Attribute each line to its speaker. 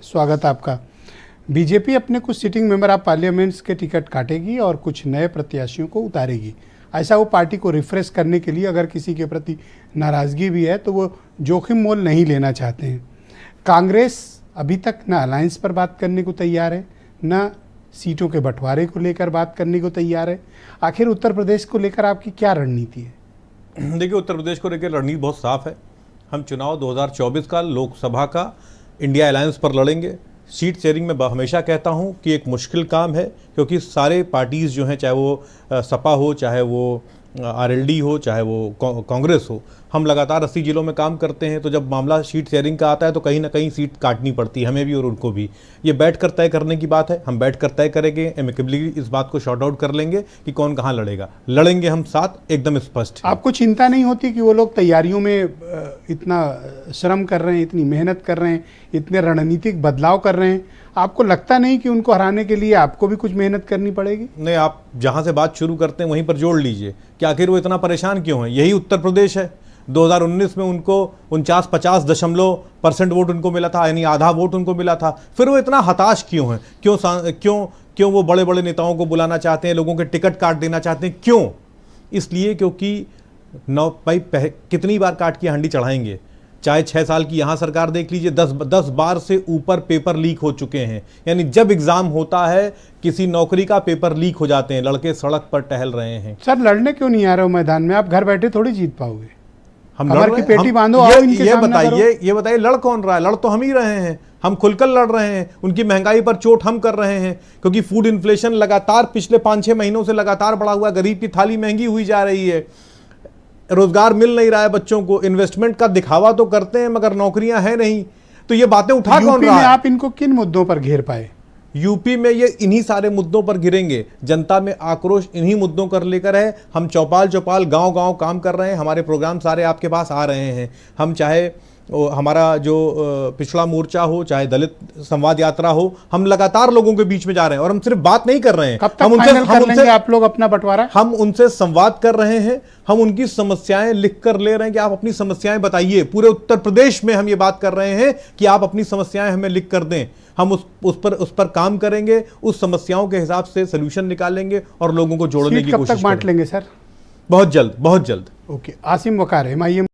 Speaker 1: स्वागत आपका। बीजेपी अपने कुछ सिटिंग मेंबर ऑफ पार्लियामेंट्स के टिकट काटेगी और कुछ नए प्रत्याशियों को उतारेगी। ऐसा वो पार्टी को रिफ्रेश करने के लिए, अगर किसी के प्रति नाराज़गी भी है तो वो जोखिम मोल नहीं लेना चाहते हैं। कांग्रेस अभी तक न अलायंस पर बात करने को तैयार है, न सीटों के बंटवारे को लेकर बात करने को तैयार है। आखिर उत्तर प्रदेश को लेकर आपकी क्या रणनीति है?
Speaker 2: देखिए, उत्तर प्रदेश को लेकर रणनीति बहुत साफ है। हम चुनाव 2024 का लोकसभा का इंडिया अलायंस पर लड़ेंगे। सीट शेयरिंग में हमेशा कहता हूं कि एक मुश्किल काम है, क्योंकि सारे पार्टीज़ जो हैं, चाहे वो सपा हो, चाहे वो आरएलडी हो, चाहे वो कांग्रेस हो, हम लगातार 80 जिलों में काम करते हैं। तो जब मामला सीट शेयरिंग का आता है तो कहीं ना कहीं सीट काटनी पड़ती है, हमें भी और उनको भी। ये बैठकर तय करने की बात है, हम बैठकर तय करेंगे, एमिकेबली इस बात को शॉर्ट आउट कर लेंगे कि कौन कहाँ लड़ेगा। लड़ेंगे हम साथ, एकदम स्पष्ट।
Speaker 1: आपको चिंता नहीं होती कि वो लोग तैयारियों में इतना श्रम कर रहे हैं, इतनी मेहनत कर रहे हैं, इतने रणनीतिक बदलाव कर रहे हैं? आपको लगता नहीं कि उनको हराने के लिए आपको भी कुछ मेहनत करनी पड़ेगी?
Speaker 2: नहीं, आप जहां से बात शुरू करते हैं वहीं पर जोड़ लीजिए कि आखिर वो इतना परेशान क्यों है। यही उत्तर प्रदेश है। 2019 में उनको 49-50% वोट उनको मिला था, यानी आधा वोट उनको मिला था। फिर वो इतना हताश क्यों है? क्यों वो बड़े बड़े नेताओं को बुलाना चाहते हैं, लोगों के टिकट काट देना चाहते हैं? क्यों? इसलिए क्योंकि भाई कितनी बार काट की हांडी चढ़ाएंगे। चाहे 6 साल की यहाँ सरकार देख लीजिए, 10 बार से ऊपर पेपर लीक हो चुके हैं। यानी जब एग्जाम होता है, किसी नौकरी का पेपर लीक हो जाते हैं, लड़के सड़क पर टहल रहे हैं।
Speaker 1: सर, लड़ने क्यों नहीं आ रहे हो मैदान में? आप घर बैठे थोड़ी जीत पाओगे।
Speaker 2: हम
Speaker 1: कमर की पेटी बांधो,
Speaker 2: ये बताइए लड़ कौन रहा है? लड़ तो हम ही रहे हैं। हम खुलकर लड़ रहे हैं। उनकी महंगाई पर चोट हम कर रहे हैं, क्योंकि फूड इन्फ्लेशन लगातार पिछले 5-6 महीनों से लगातार बढ़ा हुआ। गरीब की थाली महंगी हुई जा रही है, रोजगार मिल नहीं रहा है बच्चों को। इन्वेस्टमेंट का दिखावा तो करते हैं मगर नौकरियां हैं नहीं। तो ये बातें उठा कौन रहा है?
Speaker 1: आप इनको किन मुद्दों पर घेर पाए?
Speaker 2: यूपी में ये इन्हीं सारे मुद्दों पर गिरेंगे। जनता में आक्रोश इन्हीं मुद्दों कर लेकर है। हम चौपाल गांव-गांव काम कर रहे हैं। हमारे प्रोग्राम सारे आपके पास आ रहे हैं। हम चाहे हमारा जो पिछड़ा मोर्चा हो, चाहे दलित संवाद यात्रा हो, हम लगातार लोगों के बीच में जा रहे हैं। और हम सिर्फ बात नहीं कर रहे हैं,
Speaker 1: कब तक फाइनल कर लेंगे आप लोग अपना बंटवारा?
Speaker 2: हम उनसे संवाद कर रहे हैं। हम उनकी समस्याएं लिख कर ले रहे हैं कि आप अपनी समस्याएं बताइए। पूरे उत्तर प्रदेश में हम ये बात कर रहे हैं कि आप अपनी समस्याएं हमें लिख कर दें। हम उस पर काम करेंगे, उस समस्याओं के हिसाब से सोल्यूशन निकालेंगे और लोगों को जोड़ने की कोशिश करेंगे।
Speaker 1: कब तक बांट लेंगे सर?
Speaker 2: बहुत जल्द, बहुत जल्द।
Speaker 1: ओके। आसिम वकार, MIM।